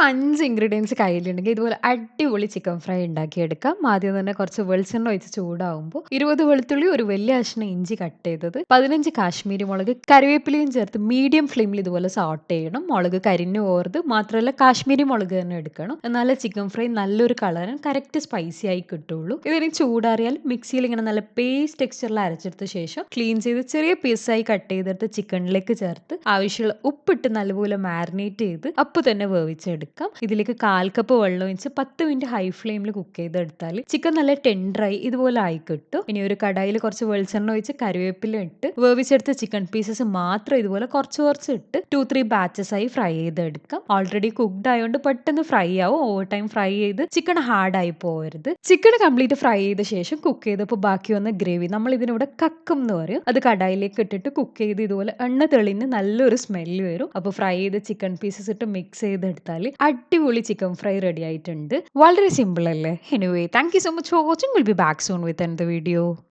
5 ingredients കയ്യിലുണ്ടെങ്കിൽ ഇതുപോലെ അടിപൊളി ചിക്കൻ ഫ്രൈ ഉണ്ടാക്കിയെടുക്കാം. ആദ്യം തന്നെ കുറച്ച് വെളിച്ചെണ്ണ ഒഴിച്ച് ചൂടാവുമ്പോൾ 20 വെളുത്തുള്ളി, ഒരു വലിയ കഷ്ണം ഇഞ്ചി കട്ട് ചെയ്തത്, 15 കാശ്മീരി മുളക്, കറിവേപ്പിലയും ചേർത്ത് മീഡിയം ഫ്ലെയിമിൽ ഇതുപോലെ സോട്ട് ചെയ്യണം. മുളക് കരിഞ്ഞു പോകരുത്. മാത്രമല്ല കാശ്മീരി മുളക് തന്നെ എടുക്കണം. എന്നാലേ ചിക്കൻ ഫ്രൈ നല്ലൊരു കളറും കറക്റ്റ് സ്പൈസി ആയി കിട്ടുള്ളൂ. ഇതിന് ചൂടാറിയാൽ മിക്സിയിൽ ഇങ്ങനെ നല്ല പേസ്റ്റ് ടെക്സ്ചറിൽ അരച്ചെടുത്ത ശേഷം ക്ലീൻ ചെയ്ത് ചെറിയ പീസായി കട്ട് ചെയ്തെടുത്ത് ചിക്കനിലേക്ക് ചേർത്ത് ആവശ്യമുള്ള ഉപ്പിട്ട് നല്ലപോലെ മാരിനേറ്റ് ചെയ്ത് അപ്പോൾ തന്നെ വേവിച്ചെടുക്കാം. ഇതിലേക്ക് 1/4 കപ്പ് വെള്ളം ഒഴിച്ച് 10 മിനിറ്റ് ഹൈ ഫ്ലെയിമിൽ കുക്ക് ചെയ്തെടുത്താൽ ചിക്കൻ നല്ല ടെൻഡറായി ഇതുപോലെ ആയി കിട്ടും. ഇനി ഒരു കടായിൽ കുറച്ച് വെളിച്ചെണ്ണ ഒഴിച്ച് കറിവേപ്പില ഇട്ട് വേവിച്ചെടുത്ത ചിക്കൻ പീസസ് മാത്രം ഇതുപോലെ കുറച്ച് ഇട്ട് 2-3 ബാച്ചസ് ആയി ഫ്രൈ ചെയ്തെടുക്കാം. ഓൾറെഡി കുക്ക്ഡ് ആയതുകൊണ്ട് പെട്ടെന്ന് ഫ്രൈ ആവും. ഓവർ ടൈം ഫ്രൈ ചെയ്ത് ചിക്കൻ ഹാർഡ് ആയി പോകരുത്. ചിക്കൻ കംപ്ലീറ്റ് ഫ്രൈ ചെയ്ത ശേഷം കുക്ക് ചെയ്തപ്പോൾ ബാക്കി വന്ന ഗ്രേവി, നമ്മൾ ഇതിനിവിടെ കക്കും എന്ന് പറയും, അത് കടായിലേക്ക് ഇട്ടിട്ട് കുക്ക് ചെയ്ത് ഇതുപോലെ എണ്ണ തെളിഞ്ഞ് നല്ലൊരു സ്മെല്ല് വരും. അപ്പോൾ ഫ്രൈ ചെയ്ത് ചിക്കൻ പീസസ് ഇട്ട് മിക്സ് ചെയ്തെടുത്താൽ അടിപൊളി ചിക്കൻ ഫ്രൈ റെഡി ആയിട്ടുണ്ട്. വളരെ സിമ്പിൾ അല്ലേ? Anyway, thank you so much for watching. Will be back soon with another video.